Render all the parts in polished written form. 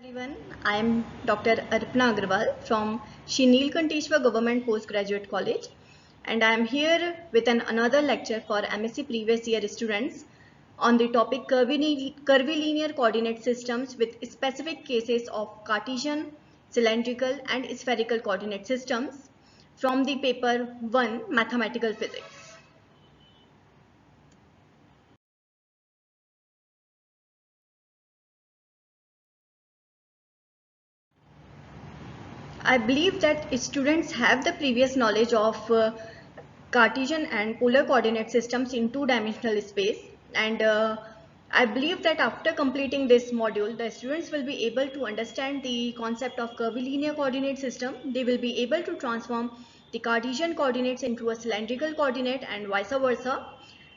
Everyone, I am Dr. Arpana Agarwal from Shri Neelkanteshwar Government Postgraduate College, and I am here with another lecture for MSc previous year students on the topic curvilinear coordinate systems with specific cases of Cartesian, cylindrical and spherical coordinate systems from the paper 1 Mathematical Physics. I believe that students have the previous knowledge of Cartesian and polar coordinate systems in two-dimensional space, and I believe that after completing this module, the students will be able to understand the concept of curvilinear coordinate system. They will be able to transform the Cartesian coordinates into a cylindrical coordinate and vice versa,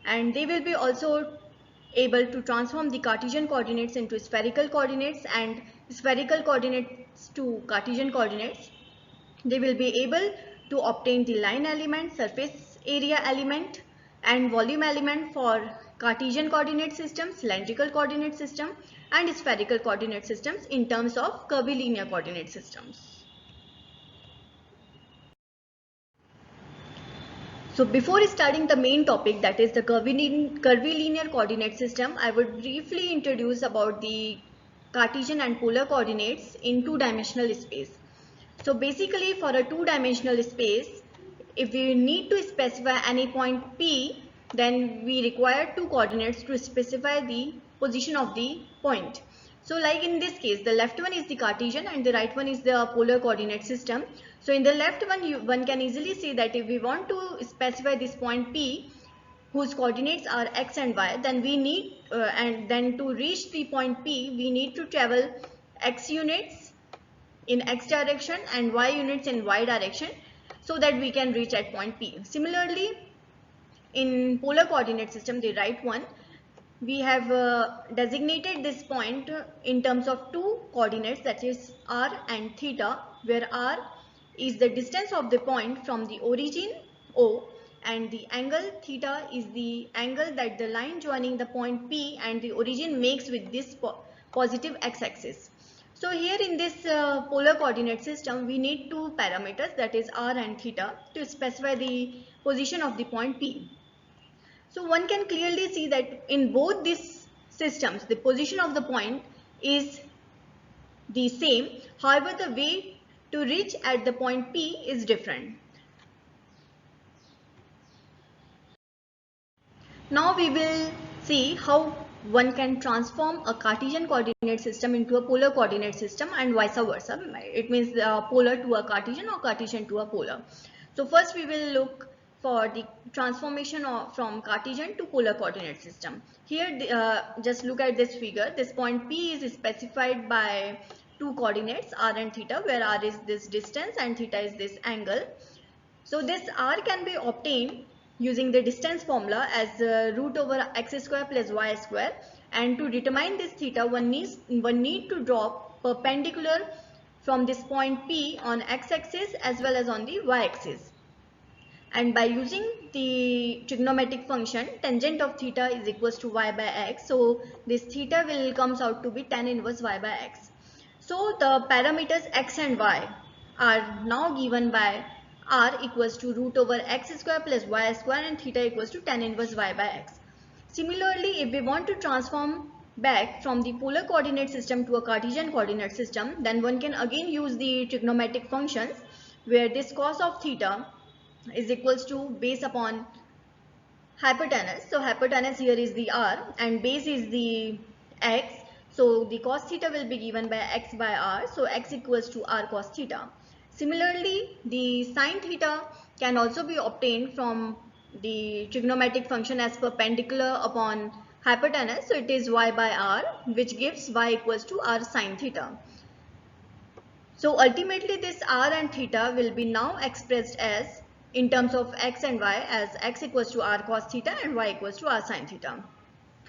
and they will be also able to transform the Cartesian coordinates into spherical coordinates and spherical coordinates to Cartesian coordinates. They will be able to obtain the line element, surface area element and volume element for Cartesian coordinate system, cylindrical coordinate system and spherical coordinate systems in terms of curvilinear coordinate systems. So before starting the main topic, that is the curvilinear coordinate system, I would briefly introduce about the Cartesian and polar coordinates in two-dimensional space. So basically for a two-dimensional space, if we need to specify any point P, then we require two coordinates to specify the position of the point. So like in this case, the left one is the Cartesian and the right one is the polar coordinate system. So in the left one, one can easily see that if we want to specify this point P, whose coordinates are x and y, then we need and then to reach the point P, we need to travel x units in x direction and y units in y direction so that we can reach at point P. Similarly, in polar coordinate system, the right one, we have designated this point in terms of two coordinates, that is r and theta, where r is the distance of the point from the origin O and the angle theta is the angle that the line joining the point P and the origin makes with this positive x-axis. So here in this polar coordinate system, we need two parameters, that is r and theta, to specify the position of the point P. So one can clearly see that in both these systems, the position of the point is the same. However, the way to reach at the point P is different. Now we will see how one can transform a Cartesian coordinate system into a polar coordinate system and vice versa. It means polar to a Cartesian or Cartesian to a polar. So first we will look for the transformation from Cartesian to polar coordinate system. Here just look at this figure. This point P is specified by two coordinates r and theta, where r is this distance and theta is this angle. So this r can be obtained using the distance formula as root over x square plus y square, and to determine this theta one need to draw perpendicular from this point P on x-axis as well as on the y-axis. And by using the trigonometric function, tangent of theta is equals to y by x. So this theta will comes out to be tan inverse y by x. So the parameters x and y are now given by r equals to root over x square plus y square and theta equals to tan inverse y by x. Similarly, if we want to transform back from the polar coordinate system to a Cartesian coordinate system, then one can again use the trigonometric functions, where this cos of theta is equals to base upon hypotenuse. So hypotenuse here is the r and base is the x. So the cos theta will be given by x by r. So x equals to r cos theta. Similarly, the sine theta can also be obtained from the trigonometric function as perpendicular upon hypotenuse. So it is y by r, which gives y equals to r sine theta. So ultimately this r and theta will be now expressed as in terms of x and y as x equals to r cos theta and y equals to r sine theta.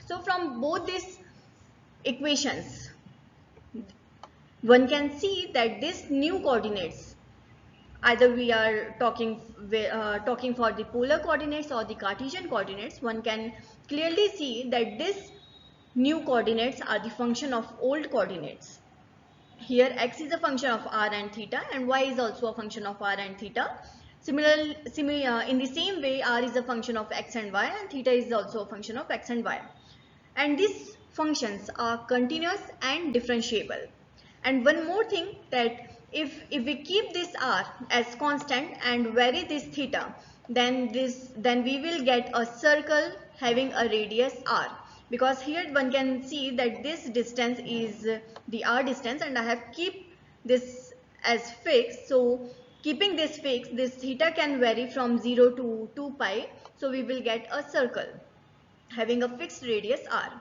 So from both these equations, one can see that this new coordinates, either we are talking for the polar coordinates or the Cartesian coordinates, one can clearly see that this new coordinates are the function of old coordinates. here x is a function of r and theta, and y is also a function of r and theta. Similarly, in the same way, r is a function of x and y, and theta is also a function of x and y. And these functions are continuous and differentiable. And one more thing, that if we keep this r as constant and vary this theta, then we will get a circle having a radius r, because here one can see that this distance is the r distance, and I have keep this as fixed. So keeping this fixed, this theta can vary from 0 to 2 pi, so we will get a circle having a fixed radius r.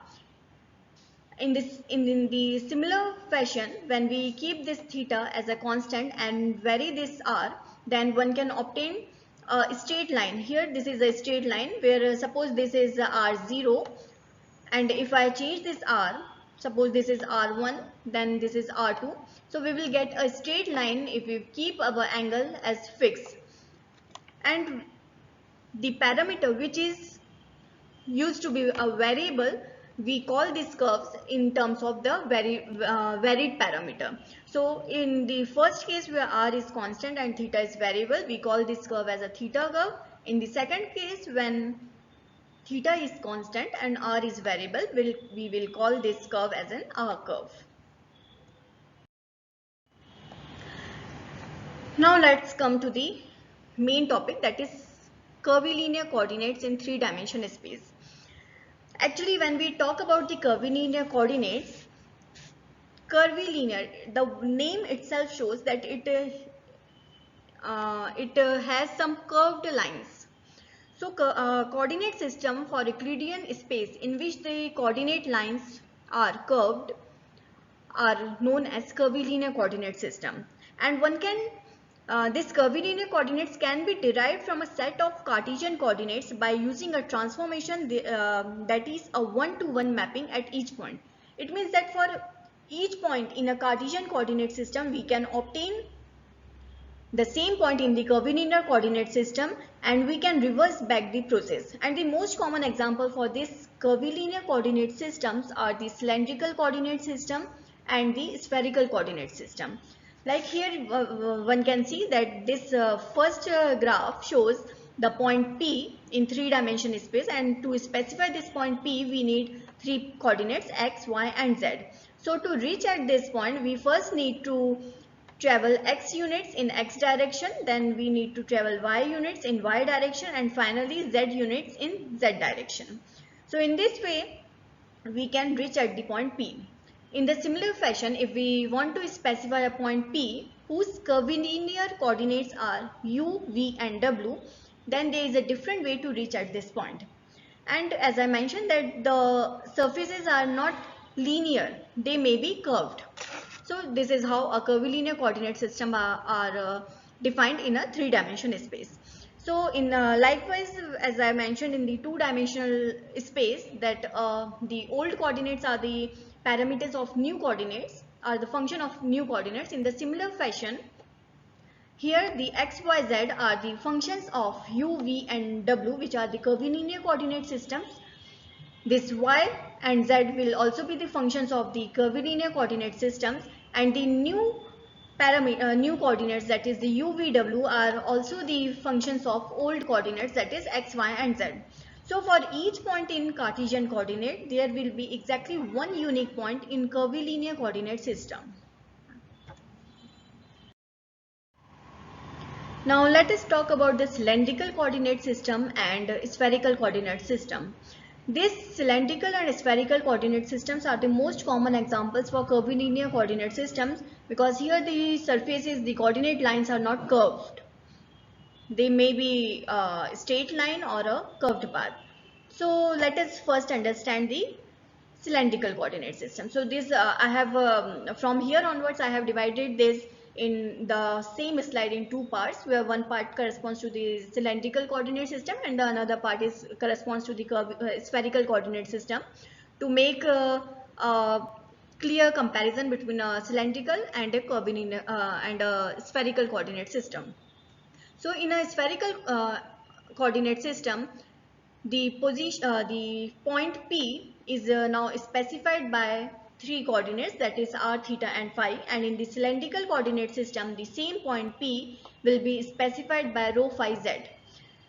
In the similar fashion, when we keep this theta as a constant and vary this r, then one can obtain a straight line. Here this is a straight line where suppose this is r0, and if I change this r, suppose this is r1, then this is r2, so we will get a straight line if we keep our angle as fixed. And the parameter which is used to be a variable, we call these curves in terms of the varied parameter. So in the first case where r is constant and theta is variable, we call this curve as a theta curve. In the second case, when theta is constant and r is variable, we will call this curve as an r curve. Now let's come to the main topic, that is curvilinear coordinates in 3-dimensional space. Actually, when we talk about the curvilinear coordinates, curvilinear, the name itself shows that it has some curved lines. So coordinate system for Euclidean space in which the coordinate lines are curved are known as curvilinear coordinate system. And one can this curvilinear coordinates can be derived from a set of Cartesian coordinates by using a transformation that is a one-to-one mapping at each point. It means that for each point in a Cartesian coordinate system, we can obtain the same point in the curvilinear coordinate system, and we can reverse back the process. And the most common example for this curvilinear coordinate systems are the cylindrical coordinate system and the spherical coordinate system. Like here one can see that this first graph shows the point P in 3-dimensional space, and to specify this point P we need 3 coordinates x, y and z. So to reach at this point, we first need to travel x units in x direction, then we need to travel y units in y direction, and finally z units in z direction. So in this way we can reach at the point P. In the similar fashion, if we want to specify a point P whose curvilinear coordinates are u, v and w, then there is a different way to reach at this point. And as I mentioned that the surfaces are not linear, they may be curved. So this is how a curvilinear coordinate system are defined in a 3-dimensional space. So in likewise, as I mentioned in the 2-dimensional space, that the old coordinates are the parameters of new coordinates, are the function of new coordinates. In the similar fashion, here the x, y, z are the functions of u, v and w, which are the curvilinear coordinate systems. This y and z will also be the functions of the curvilinear coordinate systems, and the new coordinates, that is the u, v, w, are also the functions of old coordinates, that is x, y and z. So for each point in Cartesian coordinate, there will be exactly one unique point in curvilinear coordinate system. Now let us talk about the cylindrical coordinate system and spherical coordinate system. These cylindrical and spherical coordinate systems are the most common examples for curvilinear coordinate systems, because here the surfaces, the coordinate lines are not curved. They may be a straight line or a curved path. So let us first understand the cylindrical coordinate system. So this I have from here onwards I have divided this in the same slide in 2 parts, where one part corresponds to the cylindrical coordinate system and the another part corresponds to the spherical coordinate system, to make a clear comparison between a cylindrical and a curvilinear and a spherical coordinate system. So in a spherical coordinate system, the point P is now specified by three coordinates, that is r, theta and phi, and in the cylindrical coordinate system the same point P will be specified by rho phi z.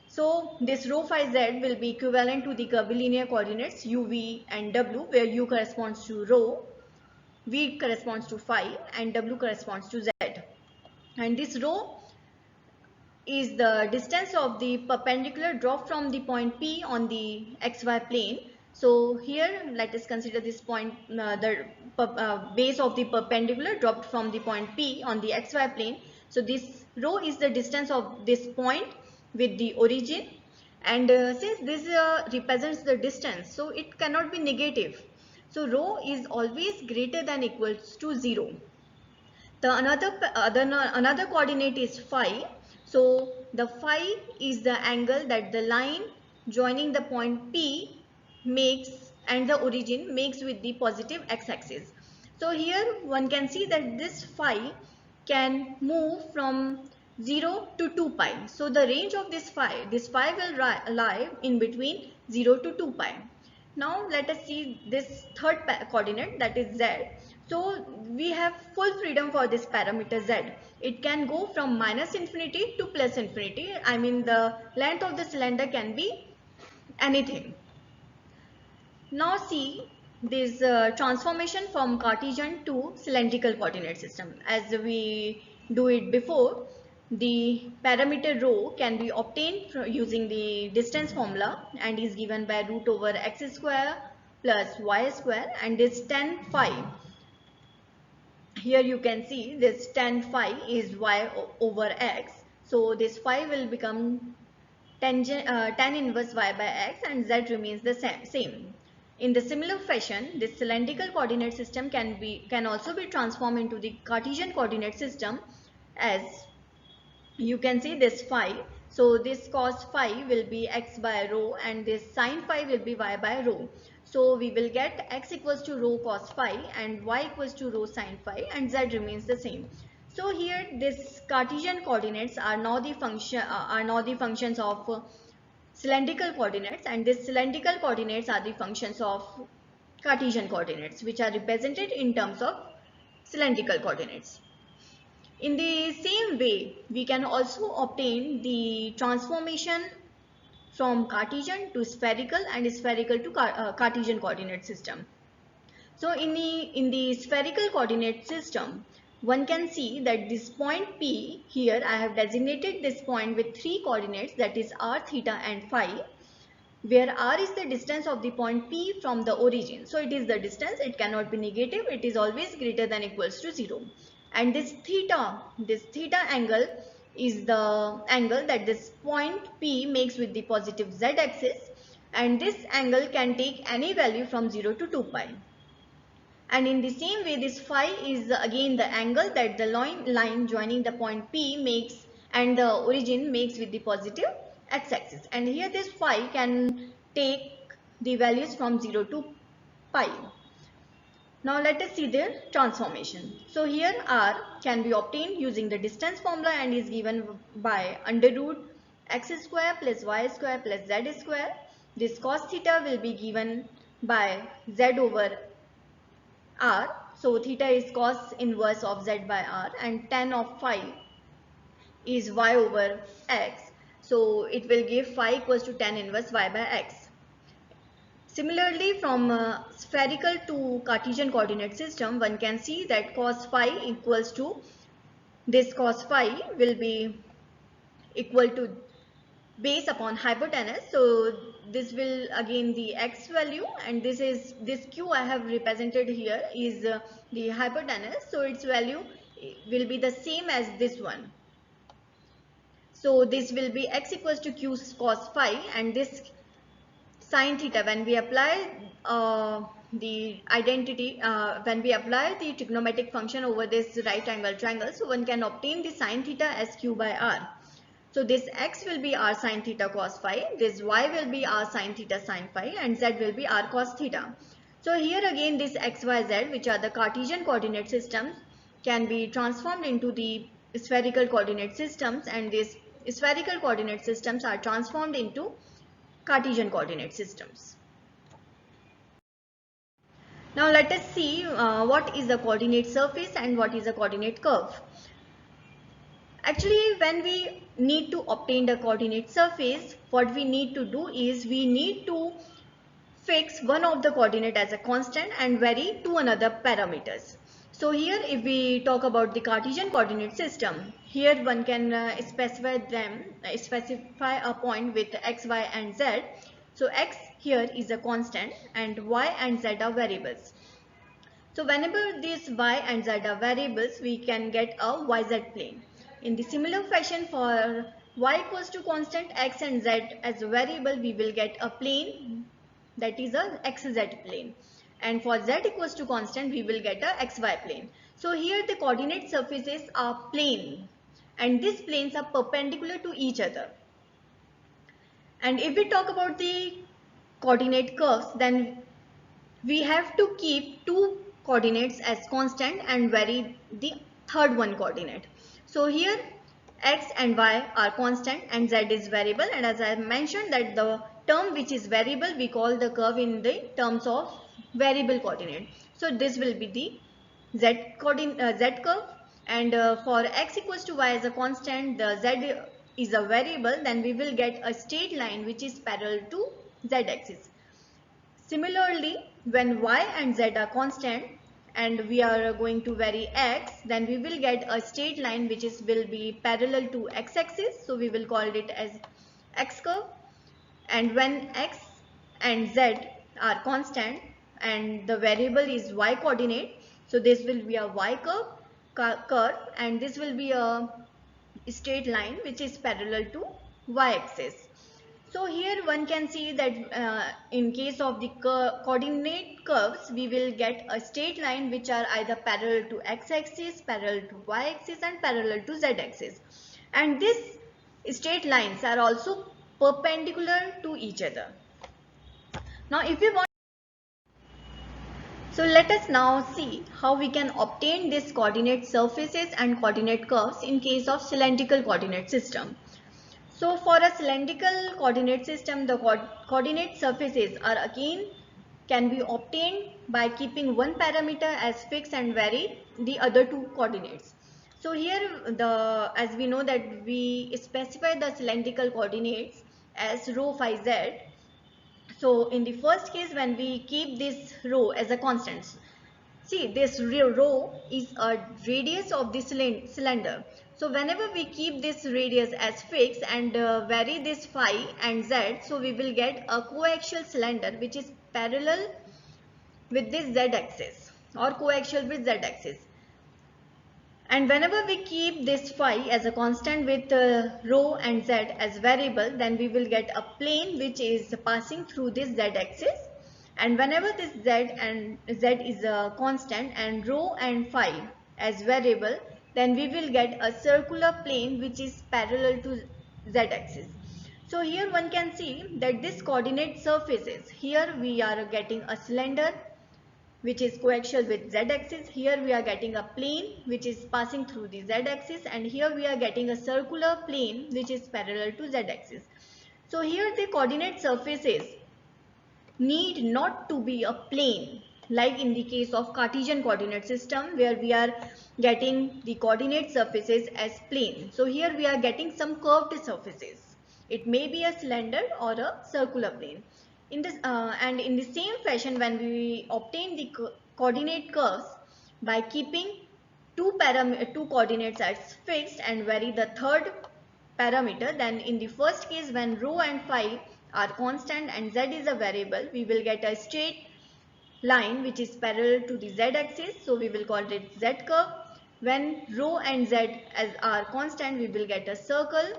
So this rho phi z will be equivalent to the curvilinear coordinates u, v and w, where u corresponds to rho, v corresponds to phi and w corresponds to z. And this rho is the distance of the perpendicular drop from the point P on the xy plane. So here let us consider this point, the base of the perpendicular dropped from the point P on the xy plane. So this rho is the distance of this point with the origin, and since this represents the distance, so it cannot be negative. So rho is always greater than equals to 0. The another coordinate is phi. So the phi is the angle that the line joining the point P makes and the origin makes with the positive x-axis. So here one can see that this phi can move from 0 to 2 pi. So the range of this phi will lie in between 0 to 2 pi. Now let us see this third coordinate, that is z. So we have full freedom for this parameter z. It can go from minus infinity to plus infinity. I mean the length of the cylinder can be anything. Now see this transformation from Cartesian to cylindrical coordinate system. As we do it before, the parameter rho can be obtained using the distance formula and is given by root over x square plus y square, and this tan phi. Here you can see this tan phi is y over x. So this phi will become tan inverse y by x and z remains the same. In the similar fashion, this cylindrical coordinate system can also be transformed into the Cartesian coordinate system, as you can see this phi. So this cos phi will be x by rho and this sin phi will be y by rho. So we will get x equals to rho cos phi and y equals to rho sin phi, and z remains the same. So here this Cartesian coordinates are now the functions of cylindrical coordinates, and these cylindrical coordinates are the functions of Cartesian coordinates, which are represented in terms of cylindrical coordinates. In the same way, we can also obtain the transformation from Cartesian to spherical and spherical to Cartesian coordinate system. So in the spherical coordinate system, one can see that this point P, here I have designated this point with three coordinates, that is r, theta and phi, where r is the distance of the point P from the origin. So it is the distance, it cannot be negative, it is always greater than equals to 0. And this theta angle is the angle that this point P makes with the positive z axis, and this angle can take any value from 0 to 2 pi. And in the same way, this phi is again the angle that the line joining the point P makes and the origin makes with the positive x-axis. And here this phi can take the values from 0 to pi. Now let us see the transformation. So here r can be obtained using the distance formula and is given by under root x square plus y square plus z square. This cos theta will be given by z over r. So theta is cos inverse of z by r, and tan of phi is y over x. So it will give phi equals to tan inverse y by x. Similarly, from spherical to Cartesian coordinate system, one can see that cos phi equals to, this cos phi will be equal to base upon hypotenuse. So this will again the x value, and this q I have represented here is the hypotenuse. So its value will be the same as this one. So this will be x equals to q cos phi, and this sin theta, when we apply the identity, when we apply the trigonometric function over this right angle triangle, so one can obtain the sin theta as q by r. So this x will be r sin theta cos phi, this y will be r sin theta sin phi, and z will be r cos theta. So here again this x, y, z, which are the Cartesian coordinate systems, can be transformed into the spherical coordinate systems, and these spherical coordinate systems are transformed into Cartesian coordinate systems. Now let us see what is the coordinate surface and what is a coordinate curve. Actually, when we need to obtain the coordinate surface, what we need to do is we need to fix one of the coordinate as a constant and vary two another parameters. So here if we talk about the Cartesian coordinate system, here one can specify a point with x, y and z. So x here is a constant and y and z are variables. So whenever these y and z are variables, we can get a yz plane. In the similar fashion, for y equals to constant, x and z as a variable, we will get a plane, that is a xz plane. And for z equals to constant, we will get a xy plane. So here the coordinate surfaces are plane and these planes are perpendicular to each other. And if we talk about the coordinate curves, then we have to keep two coordinates as constant and vary the third one coordinate. So here x and y are constant and z is variable, and as I mentioned that the term which is variable we call the curve in the terms of variable coordinate. So this will be the z curve, and for x equals to y as a constant, the z is a variable, then we will get a straight line which is parallel to z axis. Similarly, when y and z are constant and we are going to vary x, then we will get a straight line which will be parallel to x-axis. So we will call it as x curve. And when x and z are constant and the variable is y coordinate, so this will be a y curve and this will be a straight line which is parallel to y-axis. So here one can see that in case of the coordinate curves, we will get a straight line which are either parallel to x-axis, parallel to y-axis and parallel to z-axis. And these straight lines are also perpendicular to each other. Now if we want, so let us now see how we can obtain these coordinate surfaces and coordinate curves in case of cylindrical coordinate system. So for a cylindrical coordinate system, the coordinate surfaces are again can be obtained by keeping one parameter as fixed and vary the other two coordinates. So here as we know that we specify the cylindrical coordinates as rho phi z. So in the first case when we keep this rho as a constant, see this rho is a radius of the cylinder. So whenever we keep this radius as fixed and vary this phi and z, so we will get a coaxial cylinder which is parallel with this z axis or coaxial with z axis. And whenever we keep this phi as a constant with rho and z as variable, then we will get a plane which is passing through this z axis. And whenever this z and z is a constant and rho and phi as variable, then we will get a circular plane which is parallel to z axis. So here one can see that this coordinate surfaces, here we are getting a cylinder which is coaxial with z-axis. Here we are getting a plane which is passing through the z-axis, and here we are getting a circular plane which is parallel to z-axis. So here the coordinate surfaces need not to be a plane like in the case of Cartesian coordinate system where we are getting the coordinate surfaces as plane. So here we are getting some curved surfaces. It may be a cylinder or a circular plane. In this and in the same fashion, when we obtain the coordinate curves by keeping two coordinates as fixed and vary the third parameter, then in the first case when rho and phi are constant and z is a variable, we will get a straight line which is parallel to the z axis, so we will call it z curve. When rho and z are constant, we will get a circle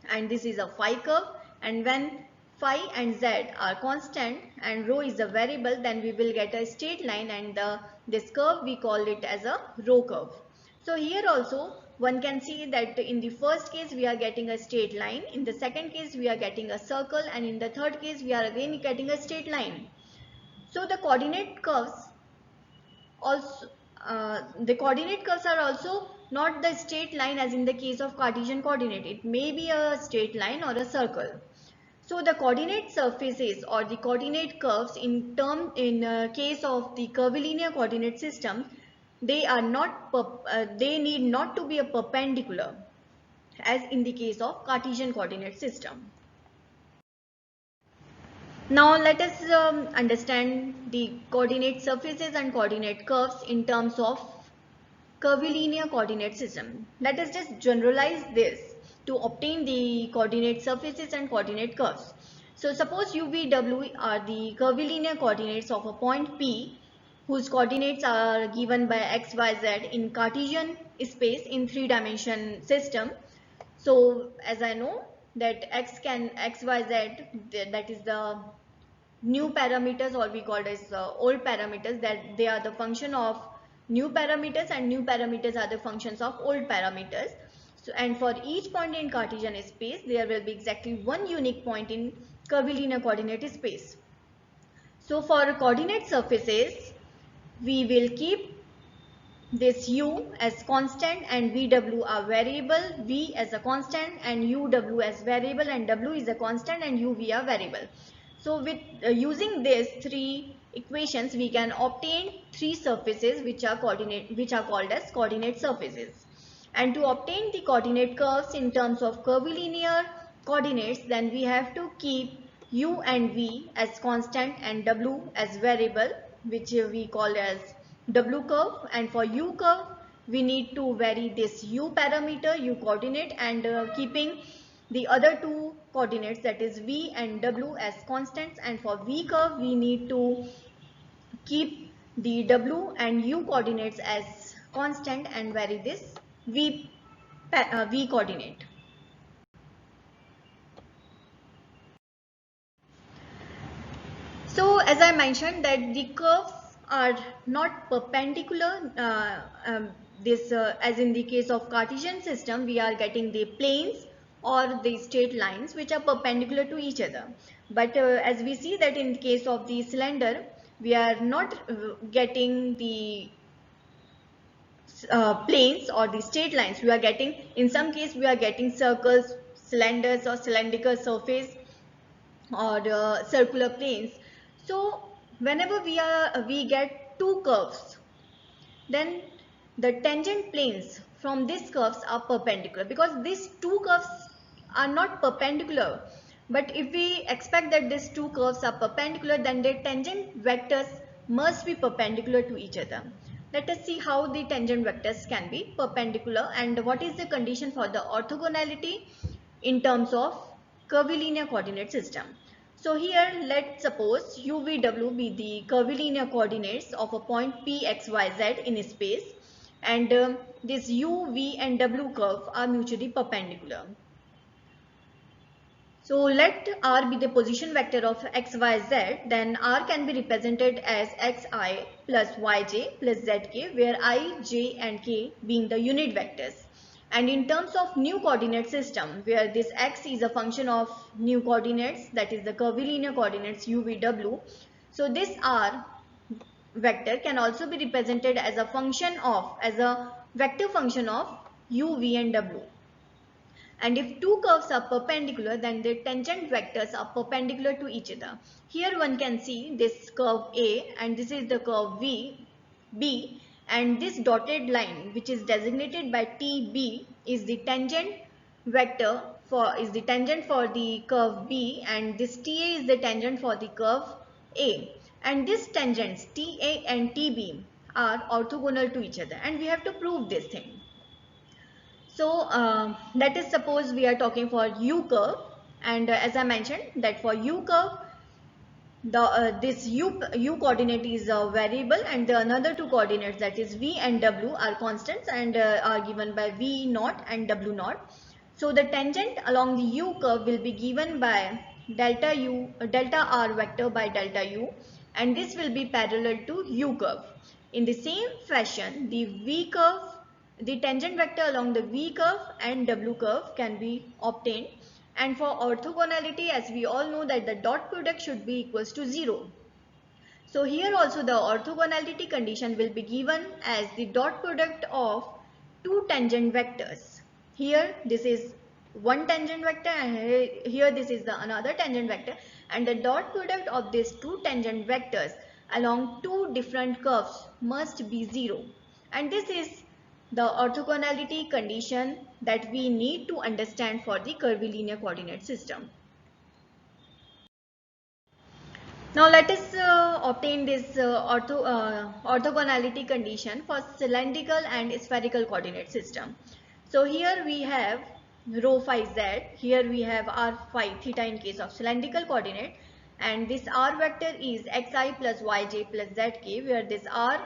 and this is a phi curve, and when phi and z are constant and rho is a variable, then we will get a straight line, and this curve we call it as a rho curve. So here also one can see that in the first case we are getting a straight line, in the second case we are getting a circle, and in the third case we are again getting a straight line. So the coordinate curves also are also not the straight line as in the case of Cartesian coordinate. It may be a straight line or a circle. So the coordinate surfaces or the coordinate curves in case of the curvilinear coordinate system, they need not to be a perpendicular as in the case of Cartesian coordinate system. Now let us understand the coordinate surfaces and coordinate curves in terms of curvilinear coordinate system. Let us just generalize this to obtain the coordinate surfaces and coordinate curves. So suppose u, v, w are the curvilinear coordinates of a point P whose coordinates are given by x, y, z in Cartesian space in 3-dimension system. So as I know that x, y, z, that is the new parameters, or we called as old parameters, that they are the function of new parameters and new parameters are the functions of old parameters. So, and for each point in Cartesian space there will be exactly one unique point in curvilinear coordinate space. So for coordinate surfaces we will keep this u as constant and vw are variable, v as a constant and uw as variable, and w is a constant and uv are variable. So with using these three equations we can obtain three surfaces which are called as coordinate surfaces. And to obtain the coordinate curves in terms of curvilinear coordinates, then we have to keep u and v as constant and w as variable, which we call as w curve. And for u curve we need to vary this u parameter, u coordinate, and keeping the other two coordinates, that is v and w, as constants. And for v curve we need to keep the w and u coordinates as constant and vary this v coordinate. So as I mentioned that the curves are not perpendicular. As in the case of Cartesian system, we are getting the planes or the straight lines which are perpendicular to each other. But as we see that in the case of the cylinder, we are not getting the planes or the straight lines. We are getting, in some case we are getting circles, cylinders or cylindrical surface, or circular planes. So whenever we get two curves, then the tangent planes from these curves are perpendicular, because these two curves are not perpendicular. But if we expect that these two curves are perpendicular, then their tangent vectors must be perpendicular to each other. Let us see how the tangent vectors can be perpendicular and what is the condition for the orthogonality in terms of curvilinear coordinate system. So here let's suppose u, v, w be the curvilinear coordinates of a point P, x, y, z in space, and this u, v and w curve are mutually perpendicular. So let r be the position vector of x, y, z, then r can be represented as xi plus yj plus zk, where I, j and k being the unit vectors. And in terms of new coordinate system, where this x is a function of new coordinates, that is the curvilinear coordinates u, v, w. So this r vector can also be represented as a vector function of u, v and w. And if two curves are perpendicular, then their tangent vectors are perpendicular to each other. Here one can see this curve A and this is the curve B, and this dotted line which is designated by TB is the tangent for the curve B, and this TA is the tangent for the curve A. And these tangents TA and TB are orthogonal to each other, and we have to prove this thing. So let us suppose we are talking for u curve, and as I mentioned that for u curve, this u coordinate is a variable, and the another two coordinates, that is v and w, are constants and are given by v naught and w naught. So the tangent along the u curve will be given by delta r vector by delta u, and this will be parallel to u curve. In the same fashion, the tangent vector along the v curve and w curve can be obtained. And for orthogonality, as we all know that the dot product should be equals to 0. So here also the orthogonality condition will be given as the dot product of two tangent vectors. Here this is one tangent vector, and here this is the another tangent vector, and the dot product of these two tangent vectors along two different curves must be 0. And this is the orthogonality condition that we need to understand for the curvilinear coordinate system. Now let us obtain this orthogonality condition for cylindrical and spherical coordinate system. So here we have rho phi z, here we have r phi theta in case of cylindrical coordinate, and this r vector is xi plus yj plus zk, where this r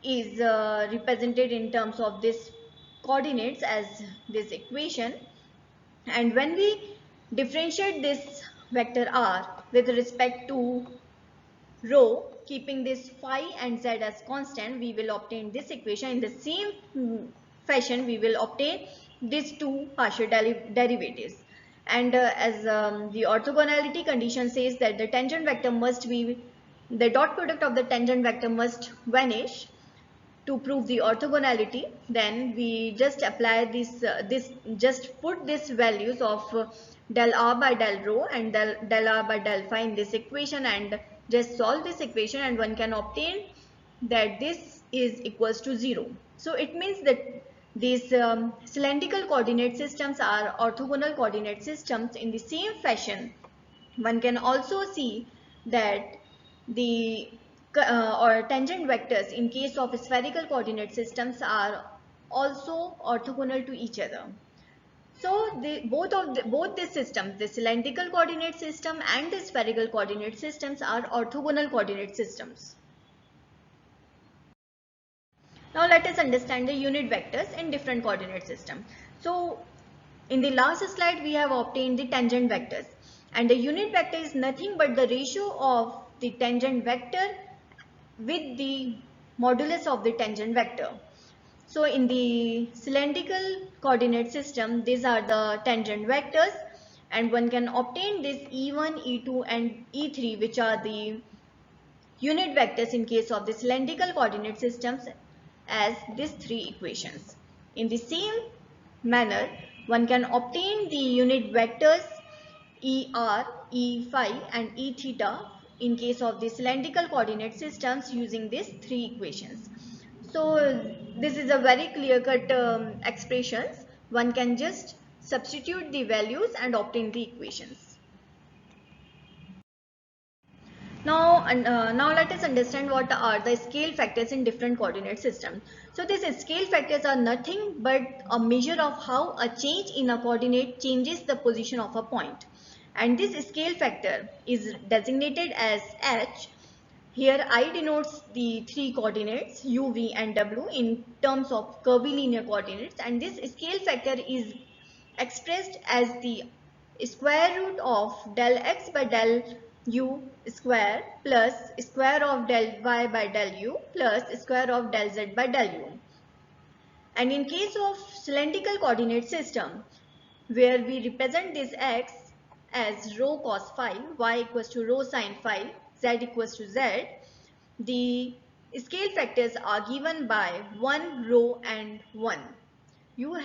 is represented in terms of this coordinates as this equation. And when we differentiate this vector r with respect to rho, keeping this phi and z as constant, we will obtain this equation. In the same fashion, we will obtain these two partial derivatives. And as the orthogonality condition says that the tangent vector must be, the dot product of the tangent vector must vanish to prove the orthogonality, then we just apply this just put these values of del r by del rho and del r by del phi in this equation, and just solve this equation, and one can obtain that this is equals to 0. So it means that these cylindrical coordinate systems are orthogonal coordinate systems. In the same fashion, one can also see that the or tangent vectors in case of spherical coordinate systems are also orthogonal to each other. So both these systems, the cylindrical coordinate system and the spherical coordinate systems, are orthogonal coordinate systems. Now let us understand the unit vectors in different coordinate systems. So in the last slide we have obtained the tangent vectors, and the unit vector is nothing but the ratio of the tangent vector with the modulus of the tangent vector. So in the cylindrical coordinate system, these are the tangent vectors, and one can obtain this E1, E2 and E3, which are the unit vectors in case of the cylindrical coordinate systems, as these three equations. In the same manner, one can obtain the unit vectors ER, E phi and E theta in case of the cylindrical coordinate systems using these three equations. So this is a very clear-cut expressions. One can just substitute the values and obtain the equations. Now let us understand what are the scale factors in different coordinate systems. So these scale factors are nothing but a measure of how a change in a coordinate changes the position of a point. And this scale factor is designated as h. Here I denotes the three coordinates u, v and w in terms of curvilinear coordinates, and this scale factor is expressed as the square root of del x by del u square plus square of del y by del u plus square of del z by del u. And in case of cylindrical coordinate system, where we represent this x as rho cos phi, y equals to rho sin phi, z equals to z, the scale factors are given by 1, rho and 1. You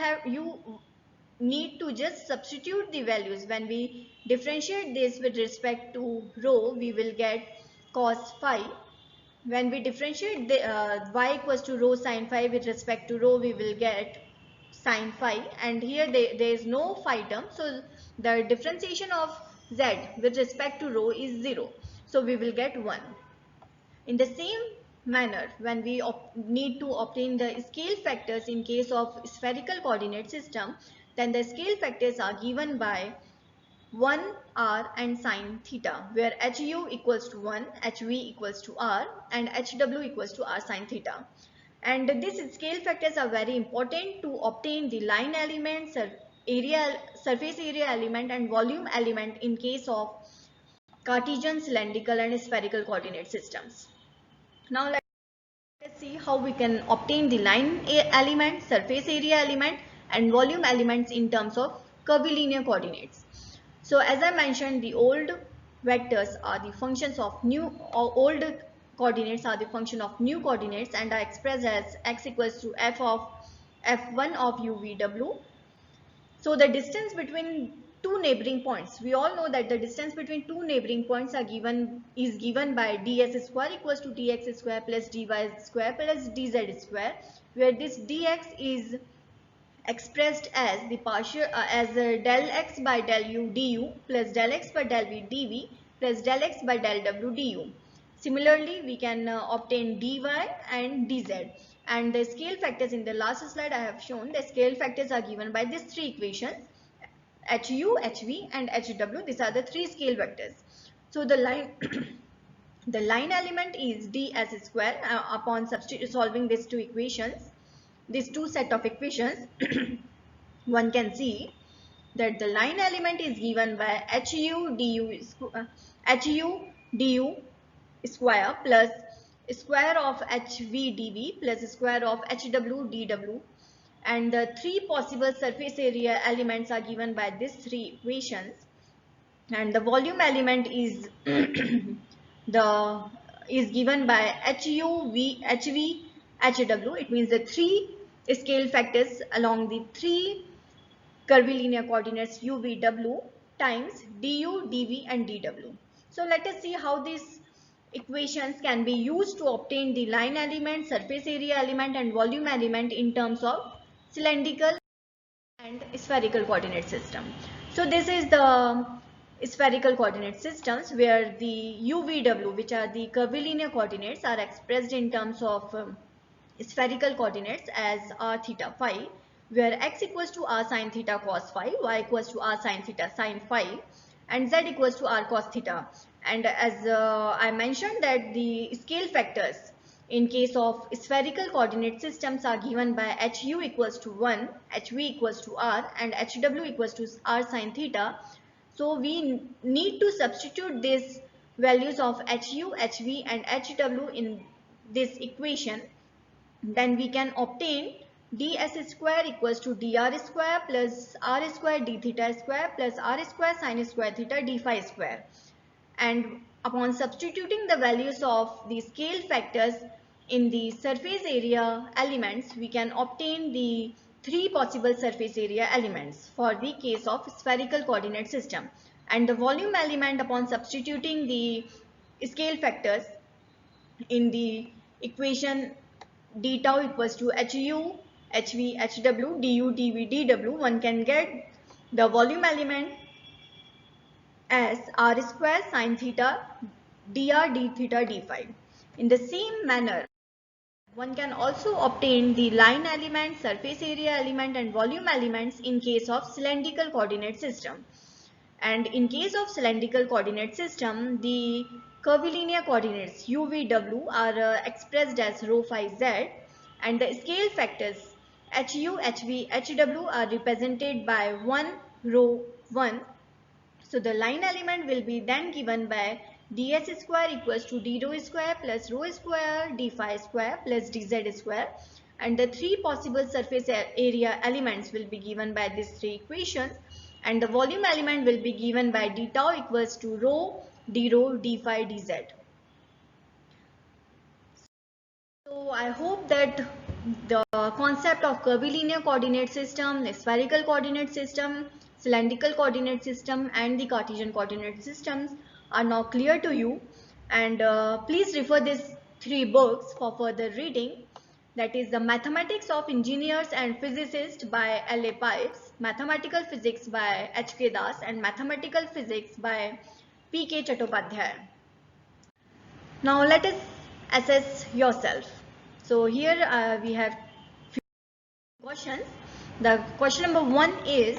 need to just substitute the values. When we differentiate this with respect to rho, we will get cos phi. When we differentiate the y equals to rho sin phi with respect to rho, we will get sin phi, and here there is no phi term, so the differentiation of z with respect to rho is 0, so we will get 1. In the same manner, when we need to obtain the scale factors in case of spherical coordinate system, then the scale factors are given by 1, r and sine theta, where hu equals to 1, hv equals to r and hw equals to r sine theta. And these scale factors are very important to obtain the line element, surface area element and volume element in case of Cartesian, cylindrical and spherical coordinate systems. Now let's see how we can obtain the line element, surface area element and volume elements in terms of curvilinear coordinates. So as I mentioned, the old vectors are the functions of new, or old coordinates are the function of new coordinates and are expressed as x equals to f of f1 of u v w. So the distance between two neighboring points, we all know that the distance between two neighboring points is given by ds square equals to dx square plus dy square plus dz square, where this dx is expressed as the partial del x by del u du plus del x by del v dv plus del x by del w du. Similarly, we can obtain dy and dz, and the scale factors in the last slide I have shown. The scale factors are given by these three equations: hu, hv and hw. These are the three scale vectors. So the line the line element is ds square upon solving these two equations, these two set of equations. One can see that the line element is given by hu du square plus square of hv dv plus square of hw dw, and the three possible surface area elements are given by these three equations, and the volume element is the is given by hu v hv hw. It means the three scale factors along the three curvilinear coordinates u v w times du dv and dw. So let us see how these equations can be used to obtain the line element, surface area element and volume element in terms of cylindrical and spherical coordinate system. So this is the spherical coordinate systems where the UVW, which are the curvilinear coordinates, are expressed in terms of spherical coordinates as r theta phi, where x equals to r sine theta cos phi, y equals to r sine theta sine phi, and z equals to r cos theta. And as I mentioned that the scale factors in case of spherical coordinate systems are given by hu equals to 1, hv equals to r and hw equals to r sine theta. So we need to substitute these values of hu, hv and hw in this equation. Then we can obtain ds square equals to dr square plus r square d theta square plus r square sine square theta d phi square. And upon substituting the values of the scale factors in the surface area elements, we can obtain the three possible surface area elements for the case of spherical coordinate system. And the volume element, upon substituting the scale factors in the equation d tau equals to hu, hv, hw, du, dv, dw, one can get the volume element as r square sine theta dr d theta d phi. In the same manner, one can also obtain the line element, surface area element and volume elements in case of cylindrical coordinate system. And in case of cylindrical coordinate system, the curvilinear coordinates u, v, w are expressed as rho phi z, and the scale factors hu, hv, hw are represented by 1, rho 1. So the line element will be then given by ds square equals to d rho square plus rho square d phi square plus dz square, and the three possible surface area elements will be given by these three equations, and the volume element will be given by d tau equals to rho d phi dz. So I hope that the concept of curvilinear coordinate system, spherical coordinate system, cylindrical coordinate system and the Cartesian coordinate systems are now clear to you, and please refer these three books for further reading. That is the Mathematics of Engineers and Physicists by L.A. Pipes, Mathematical Physics by H.K. Das and Mathematical Physics by P.K. Chattopadhyay. Now let us assess yourself. So here we have few questions. The question number 1 is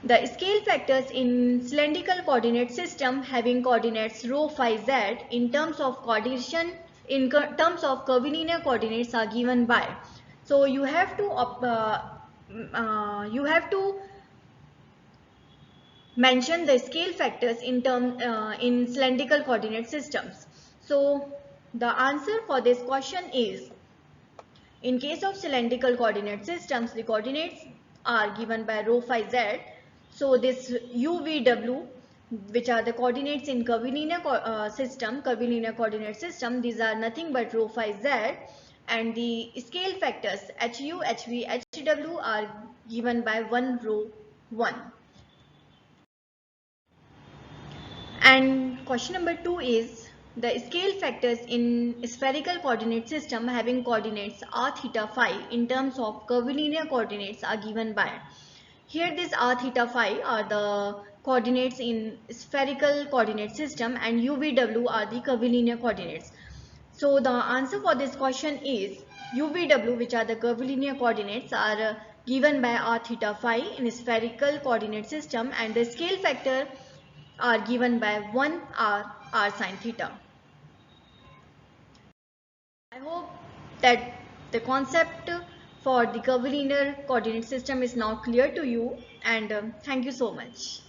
the scale factors in cylindrical coordinate system having coordinates rho phi z in terms of coordination in terms of curvilinear coordinates are given by. So you have to mention the scale factors in cylindrical coordinate systems. So the answer for this question is, in case of cylindrical coordinate systems, the coordinates are given by rho phi z. So this u, v, w, which are the coordinates in curvilinear coordinate system, these are nothing but rho phi z, and the scale factors hu, hv, hw are given by 1 row 1. And question number 2 is the scale factors in spherical coordinate system having coordinates r, theta, phi in terms of curvilinear coordinates are given by. Here this r, theta, phi are the coordinates in spherical coordinate system and u, v, w are the curvilinear coordinates. So the answer for this question is u, v, w, which are the curvilinear coordinates, are given by r, theta, phi in spherical coordinate system, and the scale factor are given by 1 r sine theta. I hope that the concept for the curvilinear coordinate system is now clear to you, and thank you so much.